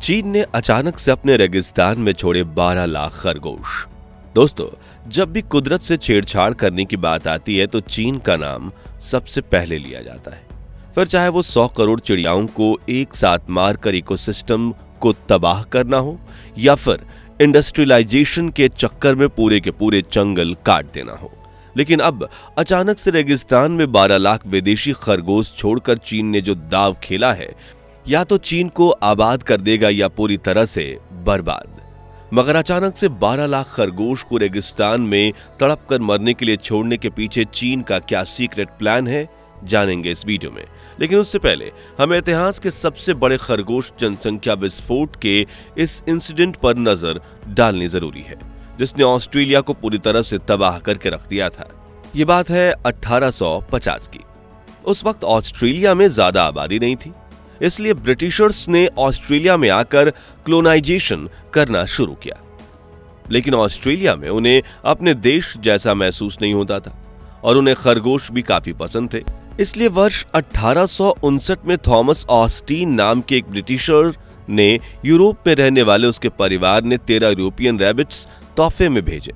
चीन ने अचानक से अपने रेगिस्तान में छोड़े 12 लाख खरगोश। दोस्तों, जब भी कुदरत से छेड़छाड़ करने की बात आती है तो चीन का नाम सबसे पहले लिया जाता है। फिर चाहे वो 100 करोड़ चिड़ियाओं को एक साथ मारकर इकोसिस्टम को तबाह करना हो या फिर इंडस्ट्रियलाइजेशन के चक्कर में पूरे के पूरे जंगल काट देना हो। लेकिन अब अचानक से रेगिस्तान में 12 लाख विदेशी खरगोश छोड़कर चीन ने जो दाव खेला है, या तो चीन को आबाद कर देगा या पूरी तरह से बर्बाद। मगर अचानक से 12 लाख खरगोश को रेगिस्तान में तड़प कर मरने के लिए छोड़ने के पीछे चीन का क्या सीक्रेट प्लान है, जानेंगे इस वीडियो में। लेकिन उससे पहले हमें इतिहास के सबसे बड़े खरगोश जनसंख्या विस्फोट के इस इंसिडेंट पर नजर डालनी जरूरी है, जिसने ऑस्ट्रेलिया को पूरी तरह से तबाह करके रख दिया था। ये बात है 1850 की। उस वक्त ऑस्ट्रेलिया में ज्यादा आबादी नहीं थी, इसलिए ब्रिटिशर्स ने ऑस्ट्रेलिया में आकर क्लोनाइजेशन करना शुरू किया। लेकिन ऑस्ट्रेलिया में उन्हें अपने देश जैसा महसूस नहीं होता था और उन्हें खरगोश भी काफी पसंद थे। इसलिए वर्ष 1859 में थॉमस ऑस्टीन नाम के एक ब्रिटिशर ने यूरोप में रहने वाले उसके परिवार ने 13 यूरोपियन रैबिट्स तोहफे में भेजे,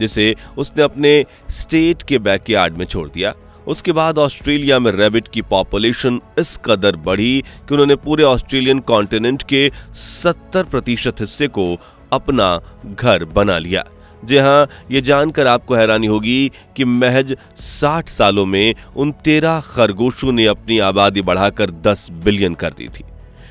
जिसे उसने अपने स्टेट के बैकयार्ड में छोड़ दिया। उसके बाद ऑस्ट्रेलिया में रैबिट की पॉपुलेशन इस कदर बढ़ी कि उन्होंने पूरे ऑस्ट्रेलियन कॉन्टिनेंट के 70% हिस्से को अपना घर बना लिया। जी हाँ, ये जानकर आपको हैरानी होगी कि महज 60 सालों में उन 13 खरगोशों ने अपनी आबादी बढ़ाकर 10 बिलियन कर दी थी।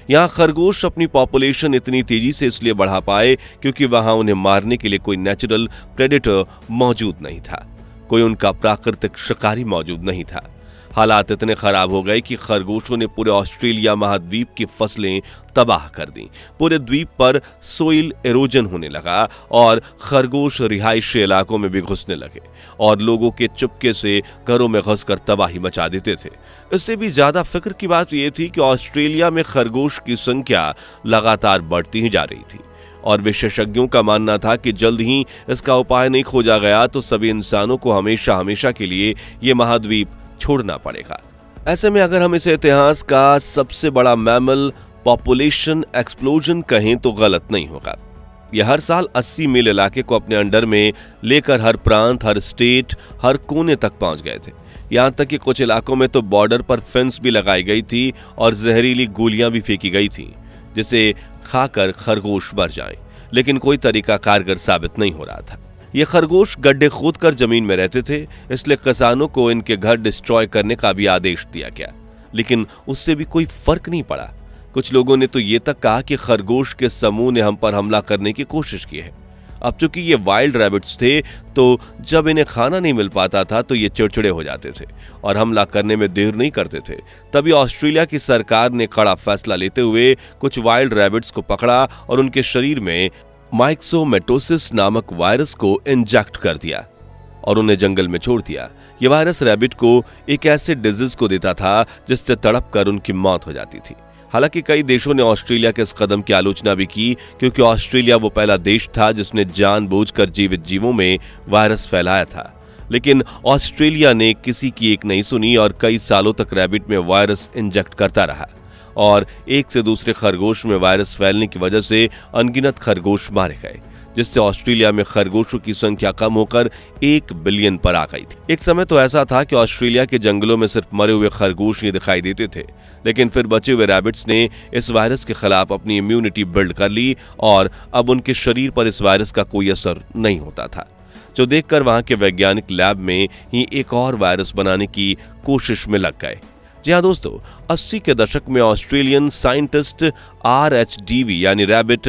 यहाँ खरगोश अपनी पॉपुलेशन इतनी तेजी से इसलिए बढ़ा पाए क्योंकि वहां उन्हें मारने के लिए कोई नेचुरल प्रेडेटर मौजूद नहीं था, कोई उनका प्राकृतिक शिकारी मौजूद नहीं था। हालात इतने खराब हो गए कि खरगोशों ने पूरे ऑस्ट्रेलिया महाद्वीप की फसलें तबाह कर दी। पूरे द्वीप पर सोइल एरोजन होने लगा और खरगोश रिहायशी इलाकों में भी घुसने लगे और लोगों के चुपके से घरों में घुसकर तबाही मचा देते थे। इससे भी ज्यादा फिक्र की बात यह थी कि ऑस्ट्रेलिया में खरगोश की संख्या लगातार बढ़ती ही जा रही थी और विशेषज्ञों का मानना था कि जल्द ही इसका उपाय नहीं खोजा गया तो सभी इंसानों को हमेशा हमेशा के लिए ये महाद्वीप छोड़ना पड़ेगा। ऐसे में अगर हम इसे इतिहास का सबसे बड़ा मैमल पॉपुलेशन एक्सप्लोजन कहें तो गलत नहीं होगा। यह हर साल 80 मील इलाके को अपने अंडर में लेकर हर प्रांत, हर स्टेट, हर कोने तक पहुंच गए थे। यहां तक कि कुछ इलाकों में तो बॉर्डर पर फेंस भी लगाई गई थी और जहरीली गोलियां भी फेंकी गई थी जिसे खाकर खरगोश मर जाएं। लेकिन कोई तरीका कारगर साबित नहीं हो रहा था। ये खरगोश गड्ढे खोदकर जमीन में रहते थे, इसलिए किसानों को इनके घर डिस्ट्रॉय करने का भी आदेश दिया गया, लेकिन उससे भी कोई फर्क नहीं पड़ा। कुछ लोगों ने तो ये तक कहा कि खरगोश के समूह ने हम पर हमला करने की कोशिश की है। अब चूंकि ये वाइल्ड रैबिट्स थे तो जब इन्हें खाना नहीं मिल पाता था तो ये चिड़चिड़े हो जाते थे और हमला करने में देर नहीं करते थे। तभी ऑस्ट्रेलिया की सरकार ने कड़ा फैसला लेते हुए कुछ वाइल्ड रैबिट्स को पकड़ा और उनके शरीर में माइक्सोमेटोसिस नामक वायरस को इंजेक्ट कर दिया और उन्हें जंगल में छोड़ दिया। यह वायरस रैबिट को एक ऐसे डिजीज को देता था जिससे तड़प कर उनकी मौत हो जाती थी। हालांकि कई देशों ने ऑस्ट्रेलिया के इस कदम की आलोचना भी की क्योंकि ऑस्ट्रेलिया वो पहला देश था जिसने जानबूझकर जीवित जीवों में वायरस फैलाया था। लेकिन ऑस्ट्रेलिया ने किसी की एक नहीं सुनी और कई सालों तक रैबिट में वायरस इंजेक्ट करता रहा और एक से दूसरे खरगोश में वायरस फैलने की वजह से अनगिनत खरगोश मारे गए, जिससे ऑस्ट्रेलिया में खरगोशों की संख्या कम होकर 1 बिलियन पर आ गई थी। एक समय तो ऐसा था कि ऑस्ट्रेलिया के जंगलों में सिर्फ मरे हुए खरगोश ही दिखाई देते थे, लेकिन फिर बचे हुए रैबिट्स ने इस वायरस के खिलाफ अपनी इम्यूनिटी बिल्ड कर ली और अब उनके शरीर पर इस वायरस का कोई असर नहीं होता था, जो देखकर वहां के वैज्ञानिक लैब में ही एक और वायरस बनाने की कोशिश में लग गए। जी हाँ दोस्तों, 80 के दशक में ऑस्ट्रेलियन साइंटिस्ट RHDV यानी रैबिट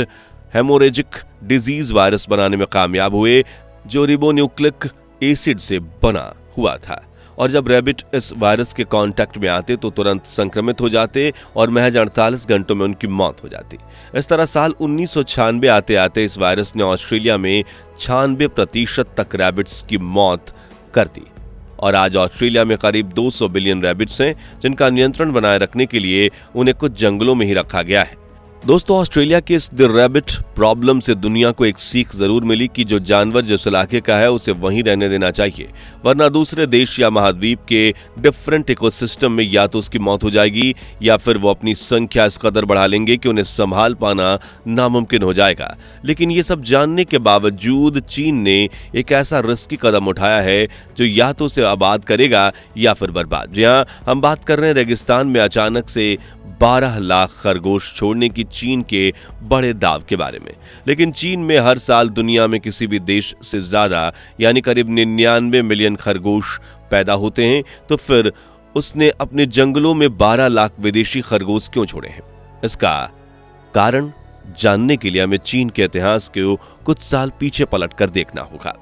हेमोरेजिक डिजीज वायरस बनाने में कामयाब हुए, जो रिबोन्यूक्लिक एसिड से बना हुआ था और जब रैबिट इस वायरस के कांटेक्ट में आते तो तुरंत संक्रमित हो जाते और महज 48 घंटों में उनकी मौत हो जाती। इस तरह साल 1996 आते आते इस वायरस ने ऑस्ट्रेलिया में 96% तक रैबिट्स की मौत कर दी और आज ऑस्ट्रेलिया में करीब 200 बिलियन रैबिट्स हैं जिनका नियंत्रण बनाए रखने के लिए उन्हें कुछ जंगलों में ही रखा गया है। दोस्तों, ऑस्ट्रेलिया के इस द रैबिट प्रॉब्लम से दुनिया को एक सीख जरूर मिली कि जो जानवर जिस इलाके का है उसे वहीं रहने देना चाहिए, वरना दूसरे देश या महाद्वीप के डिफरेंट इकोसिस्टम में या तो उसकी मौत हो जाएगी या फिर वो अपनी संख्या इस कदर बढ़ा लेंगे कि उन्हें संभाल पाना नामुमकिन हो जाएगा। लेकिन ये सब जानने के बावजूद चीन ने एक ऐसा रिस्की कदम उठाया है जो या तो उसे आबाद करेगा या फिर बर्बाद। जी हाँ, हम बात कर रहे हैं रेगिस्तान में अचानक से 12 लाख खरगोश छोड़ने की चीन के बड़े दाव के बारे में। लेकिन चीन में हर साल दुनिया में किसी भी देश से ज्यादा यानी करीब 99 मिलियन खरगोश पैदा होते हैं, तो फिर उसने अपने जंगलों में 12 लाख विदेशी खरगोश क्यों छोड़े हैं? इसका कारण जानने के लिए हमें चीन के इतिहास को कुछ साल पीछे पलट कर देखना होगा।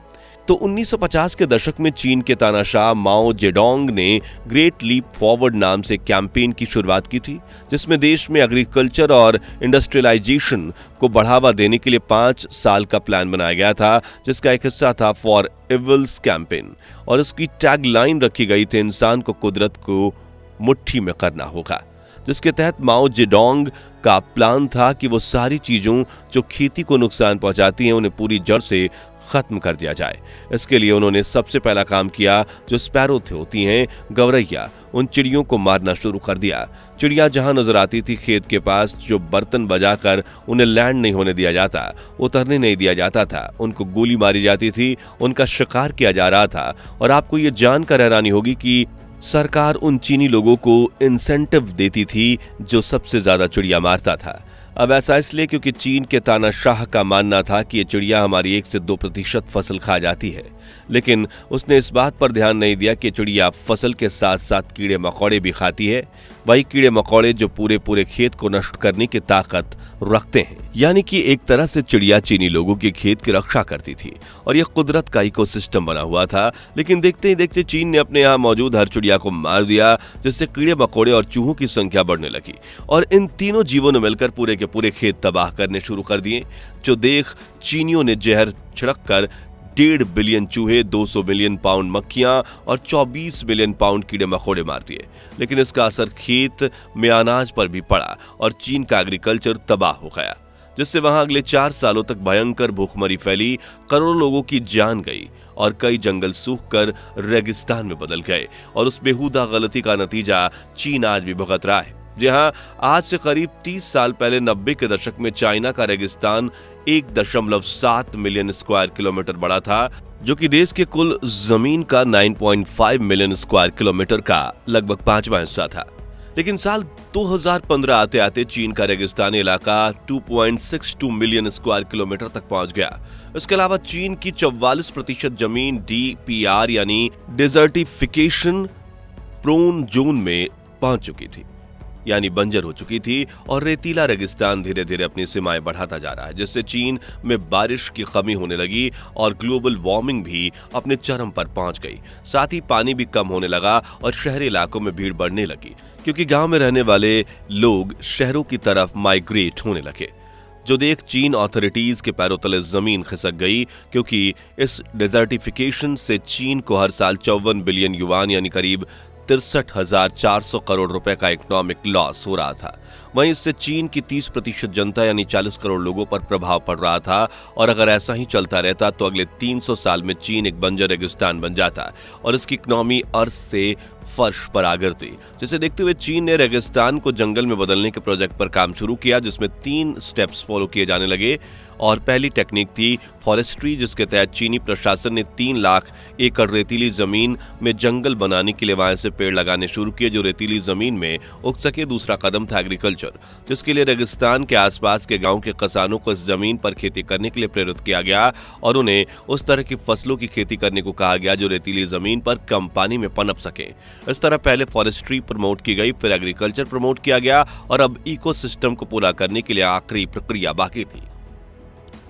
तो 1950 के दशक में चीन के तानाशाह माओ जेडोंग ने ग्रेट लीप फॉरवर्ड नाम से कैंपेन की शुरुआत की थी, जिसमें देश में एग्रीकल्चर और इंडस्ट्रियलाइजेशन को बढ़ावा देने के लिए 5 साल का प्लान बनाया गया था, जिसका एक हिस्सा था फॉर एविल्स कैंपेन। और इसकी टैगलाइन रखी गई थी, इंसान को कुदरत को मुट्ठी में करना होगा, जिसके तहत माओ जेडोंग का प्लान था कि वो सारी चीजों जो खेती को नुकसान पहुंचाती हैं उन्हें पूरी जड़ से खत्म कर दिया जाए। इसके लिए उन्होंने सबसे पहला काम किया, जो स्पैरो होती हैं, गौरैया, उन चिड़ियों को मारना शुरू कर दिया। चिड़िया जहां नजर आती थी खेत के पास, जो बर्तन बजाकर उन्हें लैंड नहीं होने दिया जाता, उतरने नहीं दिया जाता था, उनको गोली मारी जाती थी, उनका शिकार किया जा रहा था। और आपको ये जानकर हैरानी होगी कि सरकार उन चीनी लोगों को इंसेंटिव देती थी जो सबसे ज्यादा चिड़िया मारता था। अब ऐसा इसलिए क्योंकि चीन के तानाशाह का मानना था कि ये चिड़िया हमारी 1 से 2% फसल खा जाती है। लेकिन उसने इस बात पर ध्यान नहीं दिया कि चिड़िया फसल के साथ साथ कीड़े मकोड़े भी खाती है, वही कीड़े मकोड़े जो पूरे खेत को नष्ट करने की ताकत रखते हैं। यानी कि एक तरह से चिड़िया चीनी लोगों के खेत की रक्षा करती थी और यह कुदरत का इकोसिस्टम बना हुआ था। लेकिन देखते ही देखते चीन ने अपने यहाँ मौजूद हर चिड़िया को मार दिया, जिससे कीड़े मकोड़े और चूहों की संख्या बढ़ने लगी और इन तीनों जीवों ने मिलकर पूरे के पूरे खेत तबाह करने शुरू कर दिए। जो देख चीनियों ने जहर छिड़क कर 1.5 बिलियन चूहे, 200 मिलियन पाउंड मक्खियां और 24 मिलियन पाउंड कीड़े मकोड़े मार दिए। लेकिन इसका असर खेत में अनाज पर भी पड़ा और चीन का एग्रीकल्चर तबाह हो गया, जिससे वहां अगले 4 सालों तक भयंकर भूखमरी फैली, करोड़ों लोगों की जान गई और कई जंगल सूख कर रेगिस्तान में बदल गए। और उस बेहुदा गलती का नतीजा चीन आज भी भुगत रहा है। जी हाँ, आज से करीब 30 साल पहले 90 के दशक में चाइना का रेगिस्तान 1.7 मिलियन स्क्वायर किलोमीटर बड़ा था, जो कि देश के कुल जमीन का 9.5 मिलियन स्क्वायर किलोमीटर का लगभग 5वां हिस्सा था। लेकिन साल 2015 आते आते चीन का रेगिस्तानी इलाका 2.62 मिलियन स्क्वायर किलोमीटर तक पहुंच गया। इसके अलावा चीन की 44% जमीन DPR यानी डिजर्टिफिकेशन प्रोन जोन में पहुंच चुकी थी, यानी बंजर हो चुकी थी, और रेतीला रेगिस्तान धीरे धीरे अपनी सीमाएं बढ़ाता जा रहा है, जिससे चीन में बारिश की कमी होने लगी और ग्लोबल वार्मिंग भी अपने चरम पर पहुंच गई। साथ ही पानी भी कम होने लगा और शहरी इलाकों में भीड़ बढ़ने लगी, क्योंकि गांव में रहने वाले लोग शहरों की तरफ माइग्रेट होने लगे। जो देख चीन अथॉरिटीज के पैरों तले जमीन खिसक गई, क्योंकि इस डिजर्टिफिकेशन से चीन को हर साल 54 बिलियन युआन यानी करीब 63,400 करोड़ रुपए का इकोनॉमिक लॉस हो रहा था। वहीं इससे चीन की 30% जनता यानी 40 करोड़ लोगों पर प्रभाव पड़ रहा था। और अगर ऐसा ही चलता रहता तो अगले 300 साल में चीन एक बंजर रेगिस्तान बन जाता और इसकी इकोनॉमी अर्थ से फर्श पर आ गिरती। जिसे देखते हुए चीन ने रेगिस्तान को जंगल में बदलने के प्रोजेक्ट पर काम शुरू किया, जिसमें 3 स्टेप्स फॉलो किए जाने लगे। और पहली टेक्निक थी फॉरेस्ट्री, जिसके तहत चीनी प्रशासन ने 3 लाख एकड़ रेतीली जमीन में जंगल बनाने के लिए वहां से पेड़ लगाने शुरू किए, जो रेतीली जमीन में उग सके। दूसरा कदम था एग्रीकल्चर, जिसके लिए रेगिस्तान के आसपास के गांव के किसानों को इस जमीन पर खेती करने के लिए प्रेरित किया गया और उन्हें उस तरह की फसलों की खेती करने को कहा गया जो रेतीली जमीन पर कम पानी में पनप सके। इस तरह पहले फॉरेस्ट्री प्रमोट की गई, फिर एग्रीकल्चर प्रमोट किया गया और अब इकोसिस्टम को पूरा करने के लिए आखिरी प्रक्रिया बाकी थी,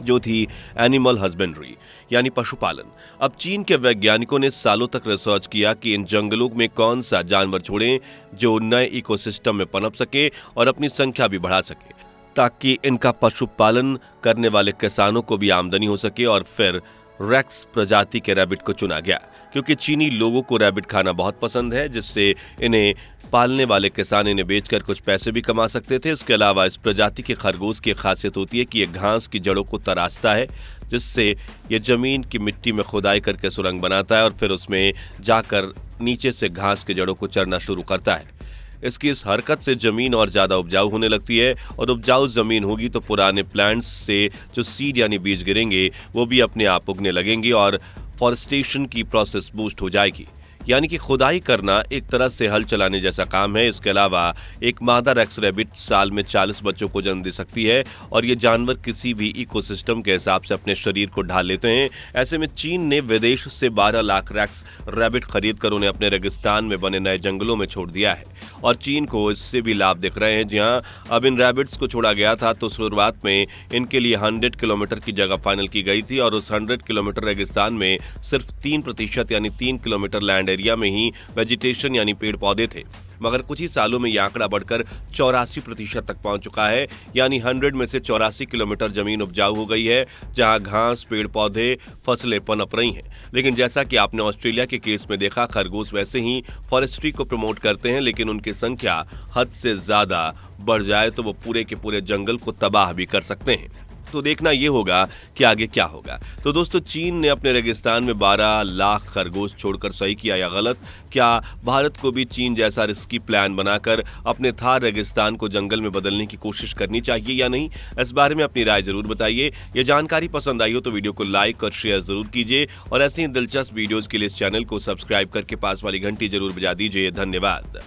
जो थी एनिमल हस्बेंड्री यानी पशुपालन। अब चीन के वैज्ञानिकों ने सालों तक रिसर्च किया कि इन जंगलों में कौन सा जानवर छोड़ें जो नए इकोसिस्टम में पनप सके और अपनी संख्या भी बढ़ा सके, ताकि इनका पशुपालन करने वाले किसानों को भी आमदनी हो सके और फिर रेक्स प्रजाति के रैबिट को चुना गया क्योंकि चीनी लोगों को रैबिट खाना बहुत पसंद है, जिससे इन्हें पालने वाले किसान इन्हें बेचकर कुछ पैसे भी कमा सकते थे। इसके अलावा इस प्रजाति के खरगोश की खासियत होती है कि ये घास की जड़ों को तराशता है, जिससे ये जमीन की मिट्टी में खुदाई करके सुरंग बनाता है और फिर उसमें जाकर नीचे से घास की जड़ों को चरना शुरू करता है। इसकी इस हरकत से जमीन और ज्यादा उपजाऊ होने लगती है, और उपजाऊ जमीन होगी तो पुराने प्लांट्स से जो सीड यानी बीज गिरेंगे वो भी अपने आप उगने लगेंगे और फॉरेस्टेशन की प्रोसेस बूस्ट हो जाएगी। यानी कि खुदाई करना एक तरह से हल चलाने जैसा काम है। इसके अलावा एक मादा रेक्स रैबिट साल में 40 बच्चों को जन्म दे सकती है, और ये जानवर किसी भी इकोसिस्टम के हिसाब से अपने शरीर को ढाल लेते हैं। ऐसे में चीन ने विदेश से 12 लाख रेक्स रैबिट खरीद कर उन्हें अपने रेगिस्तान में बने नए जंगलों में छोड़ दिया है, और चीन को इससे भी लाभ दिख रहे हैं। जी हाँ, अब इन रैबिट्स को छोड़ा गया था तो शुरुआत में इनके लिए 100 किलोमीटर की जगह फाइनल की गई थी, और उस 100 किलोमीटर रेगिस्तान में सिर्फ 3% यानी 3 किलोमीटर लैंड एरिया में ही वेजिटेशन यानी पेड़ पौधे थे। मगर कुछ ही सालों में यह आंकड़ा बढ़कर 84% तक पहुंच चुका है, यानी 100 में से 84 किलोमीटर जमीन उपजाऊ हो गई है, जहां घास, पेड़ पौधे, फसलें पनप रही हैं। लेकिन जैसा कि आपने ऑस्ट्रेलिया के केस में देखा, खरगोश वैसे ही फॉरेस्ट्री को प्रमोट करते हैं, लेकिन उनकी संख्या हद से ज्यादा बढ़ जाए तो वो पूरे के पूरे जंगल को तबाह भी कर सकते हैं। तो देखना ये होगा कि आगे क्या होगा। तो दोस्तों, चीन ने अपने रेगिस्तान में 12 लाख खरगोश छोड़कर सही किया या गलत? क्या भारत को भी चीन जैसा रिस्की प्लान बनाकर अपने थार रेगिस्तान को जंगल में बदलने की कोशिश करनी चाहिए या नहीं? इस बारे में अपनी राय जरूर बताइए। ये जानकारी पसंद आई हो तो वीडियो को लाइक और शेयर जरूर कीजिए, और ऐसी ही दिलचस्प वीडियोज के लिए इस चैनल को सब्सक्राइब करके पास वाली घंटी जरूर बजा दीजिए। धन्यवाद।